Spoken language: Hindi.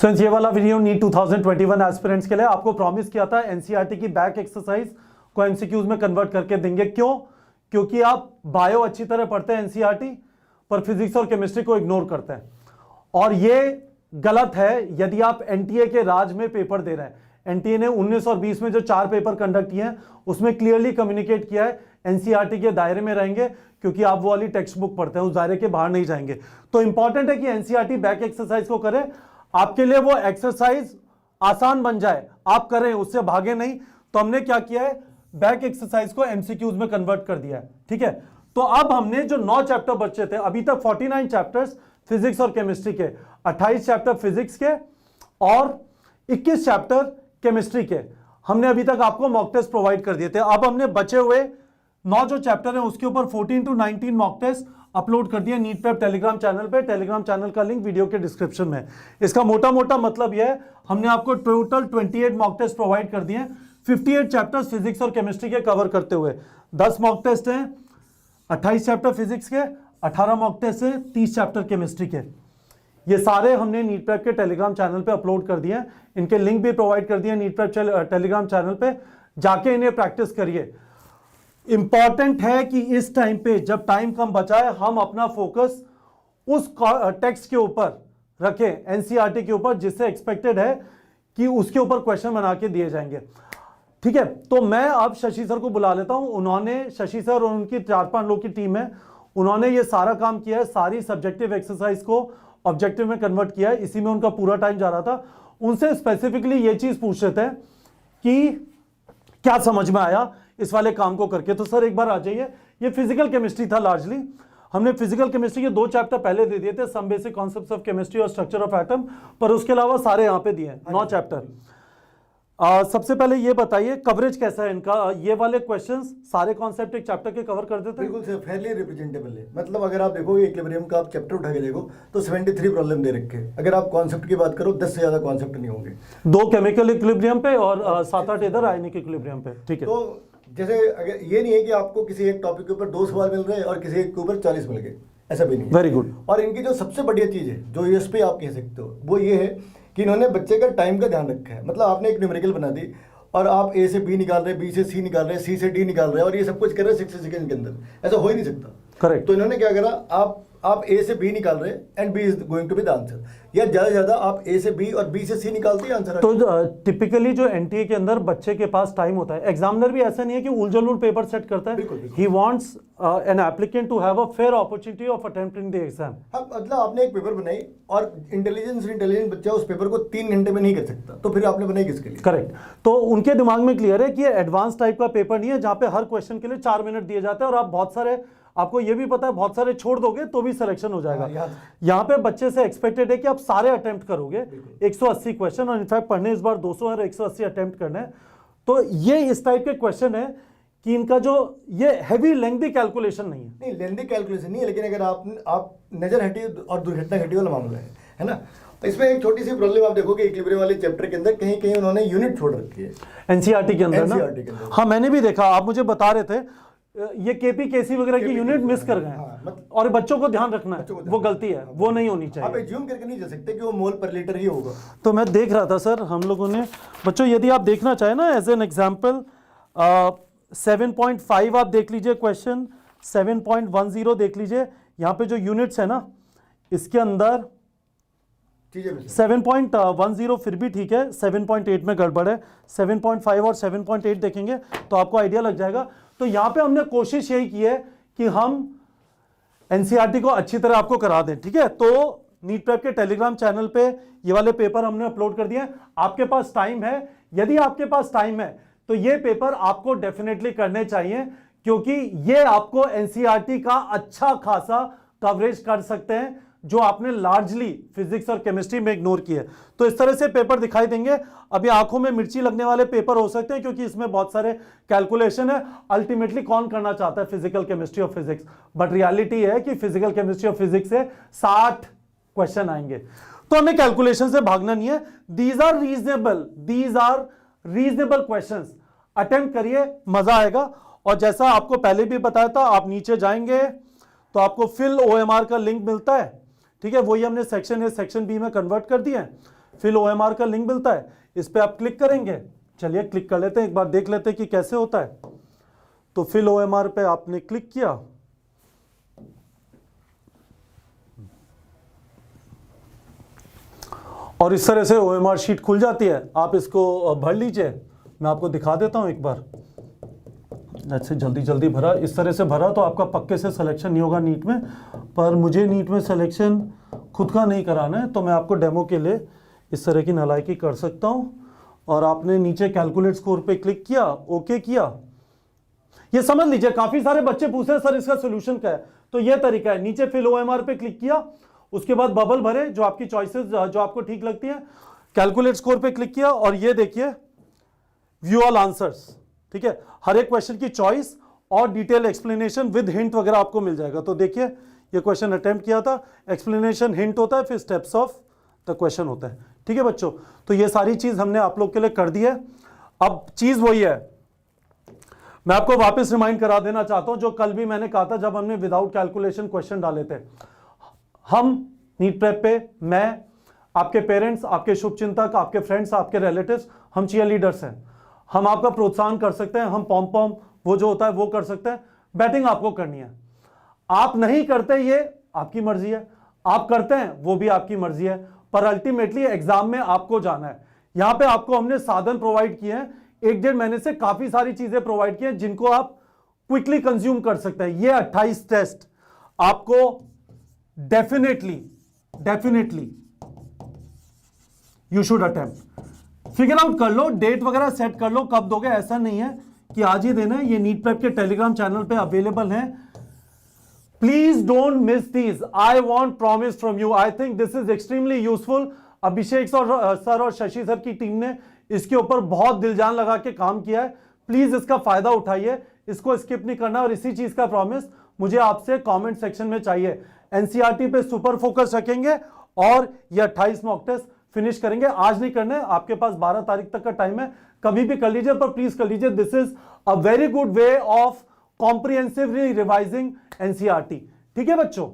फ्रेंड्स ये वाला वीडियो नीट 2021 एस्पिरेंट्स के लिए आपको प्रॉमिस किया था एनसीईआरटी की बैक एक्सरसाइज को एमसीक्यूज में कन्वर्ट करके देंगे। क्यों? क्योंकि आप बायो अच्छी तरह पढ़ते हैं एनसीईआरटी, पर फिजिक्स और केमिस्ट्री को इग्नोर करते हैं, और ये गलत है यदि आप एनटीए के राज में पेपर दे रहे हैं। एनटीए ने 19 और 20 में जो 4 पेपर कंडक्ट किए हैं उसमें क्लियरली कम्युनिकेट किया है एनसीईआरटी के दायरे में रहेंगे, क्योंकि आप वो वाली टेक्स्ट बुक पढ़ते हैं, उस दायरे के बाहर नहीं जाएंगे। तो इंपॉर्टेंट है कि एनसीईआरटी बैक एक्सरसाइज को करें, आपके लिए वो एक्सरसाइज आसान बन जाए, आप करें, उससे भागे नहीं। तो हमने क्या किया है, बैक एक्सरसाइज को एमसीक्यूज में कन्वर्ट कर दिया है। ठीक है, तो अब हमने जो 9 चैप्टर बचे थे, अभी तक 49 चैप्टर्स फिजिक्स और केमिस्ट्री के, 28 चैप्टर फिजिक्स के और 21 चैप्टर केमिस्ट्री के, हमने अभी तक आपको मॉक टेस्ट प्रोवाइड कर दिए थे। अब हमने बचे हुए 9 जो चैप्टर हैं उसके ऊपर 14 to 19 मॉक टेस्ट अपलोड कर दिया नीट प्रेप टेलीग्राम चैनल पे। टेलीग्राम चैनल का लिंक वीडियो के डिस्क्रिप्शन में। इसका मोटा मोटा मतलब यह है, हमने आपको टोटल 28 मॉक टेस्ट प्रोवाइड कर दिए, 58 चैप्टर्स फिजिक्स और केमिस्ट्री के कवर करते हुए। 10 मॉक टेस्ट हैं, 28 चैप्टर फिजिक्स के, 18 मॉक टेस्ट हैं, 30 चैप्टर केमिस्ट्री के। ये सारे हमने नीट प्रेप के टेलीग्राम चैनल पे अपलोड कर दिए हैं। इनके लिंक भी प्रोवाइड कर दिए नीट प्रेप टेलीग्राम चैनल पे, जाके इन्हें प्रैक्टिस करिए। इंपॉर्टेंट है कि इस टाइम पे, जब टाइम कम बचा है, हम अपना फोकस उस टेक्स्ट के ऊपर रखें, एनसीईआरटी के ऊपर, जिससे एक्सपेक्टेड है कि उसके ऊपर क्वेश्चन बना के दिए जाएंगे। ठीक है, तो मैं अब शशि सर को बुला लेता हूं। उन्होंने, शशि सर और उनकी 4-5 लोग की टीम है, उन्होंने ये सारा काम किया है, सारी सब्जेक्टिव एक्सरसाइज को ऑब्जेक्टिव में कन्वर्ट किया है। इसी में उनका पूरा टाइम जा रहा था। उनसे स्पेसिफिकली ये चीज पूछ रहे थे कि क्या समझ में आया इस वाले काम को करके। तो सर एक बार आ जाइए। ये फिजिकल केमिस्ट्री था लार्जली। हमने फिजिकल केमिस्ट्री के 2 चैप्टर पहले दे दिए थे, some basic concepts of chemistry और स्ट्रक्चर ऑफ एटम, पर उसके अलावा सारे यहाँ पे दिए हैं, 9 चैप्टर। सबसे पहले ये बताइए कवरेज कैसा है इनका। ये वाले क्वेश्चंस सारे कॉन्सेप्ट एक चैप्टर के कवर कर देते हैं? बिल्कुल सर, फेयरली रिप्रेजेंटेबल है। मतलब अगर आप देखो इक्विलिब्रियम का आप चैप्टर उठा के देखो तो 73 प्रॉब्लम दे रखे हैं। अगर आप कॉन्सेप्ट की बात करो 10 से ज्यादा कॉन्सेप्ट नहीं होंगे। 2 केमिकल इक्विलिब्रियम पे और 7-8 इधर आयनिक इक्विलिब्रियम पे। ठीक है, तो जैसे अगर ये नहीं है कि आपको किसी एक टॉपिक के ऊपर 2 सवाल मिल रहे हैं और किसी एक के ऊपर 40 मिल गए, ऐसा भी नहीं है। Very good. और इनकी जो सबसे बढ़िया चीज है, जो यूएसपी आप कह सकते हो, वो ये है कि इन्होंने बच्चे का टाइम का ध्यान रखा है। मतलब आपने एक न्यूमेरिकल बना दी और आप ए से बी निकाल रहे हैं, बी से सी निकाल रहे हैं, सी से डी निकाल रहे हैं, और ये सब कुछ कर रहे हैं 60 सेकंड के अंदर। ऐसा हो ही नहीं सकता। करेक्ट। तो इन्होंने क्या करा, आप ए से बी निकाल रहे हैं and B is going to be the answer, या ज्यादा से ज्यादा आप ए से बी और बी से सी निकालते ही आंसर। तो टिपिकली जो एनटीए के अंदर बच्चे के पास टाइम होता है, एग्जामिनर भी ऐसा नहीं है कि उलझुल पेपर सेट करता है। He wants an applicant to have a fair opportunity of attempting the exam. हाँ, मतलब आपने एक पेपर बनाई और इंटेलिजेंट बच्चा उस पेपर को 3 घंटे में नहीं कर सकता, तो फिर आपने बनाई किसके लिए? करेक्ट। तो उनके दिमाग में क्लियर है कि ये एडवांस टाइप का पेपर नहीं है जहां पे हर क्वेश्चन के लिए 4 मिनट दिए जाते हैं और आप बहुत सारे, आपको ये भी पता है, बहुत सारे छोड़ दोगे तो भी सिलेक्शन हो जाएगा। यहाँ पे बच्चे से एक्सपेक्टेड है कि आप सारे अटेम्प्ट करोगे, 180 क्वेश्चन, और इनफैक्ट पढ़ने इस बार 200 और 180 अटेम्प्ट करने हैं। तो ये इस टाइप के क्वेश्चन है कि इनका जो ये हैवी लेंथी कैलकुलेशन नहीं है। नहीं, लेंथी कैलकुलेशन नहीं है, लेकिन अगर आप नजर हटी और दुर्घटना घटी वाला मामला है ना। तो इसमें एक छोटी सी प्रॉब्लम आप देखोगे, इक्विलिब्रियम वाले चैप्टर के अंदर कहीं कहीं उन्होंने यूनिट छोड़ रखी है एनसीईआरटी के अंदर ना। हाँ, मैंने भी देखा, आप मुझे बता रहे थे ये केपी केसी वगैरह की यूनिट मिस कर गए हैं। हाँ, और बच्चों को ध्यान रखना है, वो गलती है, वो नहीं होनी चाहिए। आप एज्यूम करके नहीं जा सकते कि वो मोल पर लीटर ही होगा। तो मैं देख रहा था सर, हम लोगों ने, बच्चों यदि आप देखना चाहें ना, एज एन एग्जांपल 7.5 आप देख लीजिए क्वेश्चन, 7.10 देख लीजिए। यहाँ पे जो यूनिट्स है ना, इसके अंदर 7.10 फिर भी ठीक है, 7.8 में गड़बड़ है। 7.5 और 7.8 देखेंगे तो आपको आइडिया लग जाएगा। तो यहां पे हमने कोशिश यही की है कि हम एनसीईआरटी को अच्छी तरह आपको करा दें। ठीक है, तो नीट प्रेप के टेलीग्राम चैनल पे ये वाले पेपर हमने अपलोड कर दिए। आपके पास टाइम है, यदि आपके पास टाइम है तो ये पेपर आपको डेफिनेटली करने चाहिए, क्योंकि ये आपको एनसीईआरटी का अच्छा खासा कवरेज कर सकते हैं, जो आपने लार्जली फिजिक्स और केमिस्ट्री में इग्नोर किए। तो इस तरह से पेपर दिखाई देंगे। अभी आंखों में मिर्ची लगने वाले पेपर हो सकते हैं, क्योंकि इसमें बहुत सारे कैलकुलेशन है। अल्टीमेटली कौन करना चाहता है फिजिकल केमिस्ट्री और फिजिक्स, बट रियलिटी है कि फिजिकल केमिस्ट्री और फिजिक्स से 60 क्वेश्चन आएंगे। तो हमें कैलकुलेशन से भागना नहीं है। These are reasonable questions. Attempt करिए, मजा आएगा। और जैसा आपको पहले भी बताया था, आप नीचे जाएंगे तो आपको फिल OMR का लिंक मिलता है। ठीक है, वही हमने सेक्शन ए सेक्शन बी में कन्वर्ट कर दिया है। फिल OMR का लिंक मिलता है, इस पे आप क्लिक करेंगे। चलिए क्लिक कर लेते हैं, एक बार देख लेते हैं कि कैसे होता है। तो फिल OMR पे आपने क्लिक किया, और इस तरह से OMR शीट खुल जाती है। आप इसको भर लीजिए, मैं आपको दिखा देता हूं एक बार। ऐसे जल्दी जल्दी भरा, इस तरह से भरा तो आपका पक्के से सिलेक्शन नहीं होगा नीट में, पर मुझे नीट में सिलेक्शन खुद का नहीं कराना है, तो मैं आपको डेमो के लिए इस तरह की नालायकी कर सकता हूं। और आपने नीचे कैलकुलेट स्कोर पे क्लिक किया, ओके किया। ये समझ लीजिए, काफी सारे बच्चे पूछ रहे हैं सर इसका सोल्यूशन क्या है, तो ये तरीका है। नीचे फिल OMR पे क्लिक किया, उसके बाद बबल भरे जो आपकी चॉइसेस जो आपको ठीक लगती है, कैलकुलेट स्कोर पे क्लिक किया, और ये देखिए व्यू ऑल आंसर्स, ठीक है। हर एक क्वेश्चन की चॉइस और डिटेल एक्सप्लेनेशन विद हिंट वगैरह आपको मिल जाएगा। तो देखिए ये क्वेश्चन अटेम्प्ट किया था, एक्सप्लेनेशन हिंट होता है, फिर स्टेप्स ऑफ द क्वेश्चन होता है, ठीक है बच्चों। तो ये सारी चीज हमने आप लोग के लिए कर दी है। अब चीज वही है, मैं आपको वापस रिमाइंड करा देना चाहता हूं जो कल भी मैंने कहा था जब हमने विदाउट कैलकुलेशन क्वेश्चन डाले थे। हम नीट प्रेप पे, मैं, आपके पेरेंट्स, आपके शुभचिंतक, आपके फ्रेंड्स, आपके रिलेटिव्स, हम चीयर लीडर्स हैं। हम आपका प्रोत्साहन कर सकते हैं, हम पॉम पॉम वो जो होता है वो कर सकते हैं। बैटिंग आपको करनी है, आप नहीं करते ये आपकी मर्जी है, आप करते हैं वो भी आपकी मर्जी है, पर अल्टीमेटली एग्जाम में आपको जाना है। यहां पे आपको हमने साधन प्रोवाइड किए हैं, 1-1.5 महीने से काफी सारी चीजें प्रोवाइड की हैं जिनको आप क्विकली कंज्यूम कर सकते हैं। ये 28 टेस्ट आपको definitely you should attempt. Figure out कर लो, डेट वगैरह सेट कर लो कब दोगे, ऐसा नहीं है कि आज ही देना है। ये नीट प्रेप के टेलीग्राम चैनल पे अवेलेबल है। Please don't miss these, I want promise from you, I think this is extremely useful. Abhishek sir और शशि सर की टीम ने इसके ऊपर बहुत दिल जान लगा के काम किया है। प्लीज इसका फायदा उठाइए, इसको स्किप नहीं करना। और इसी चीज का प्रॉमिस मुझे आपसे कमेंट सेक्शन में चाहिए। एनसीईआरटी पे सुपर फोकस रखेंगे और ये 28 मॉक टेस्ट फिनिश करेंगे। आज नहीं करने, आपके पास 12 तारीख तक का टाइम है, कभी भी कर लीजिए, पर प्लीज कर लीजिए। This is a very good way of comprehensively revising NCERT, ठीक है बच्चों।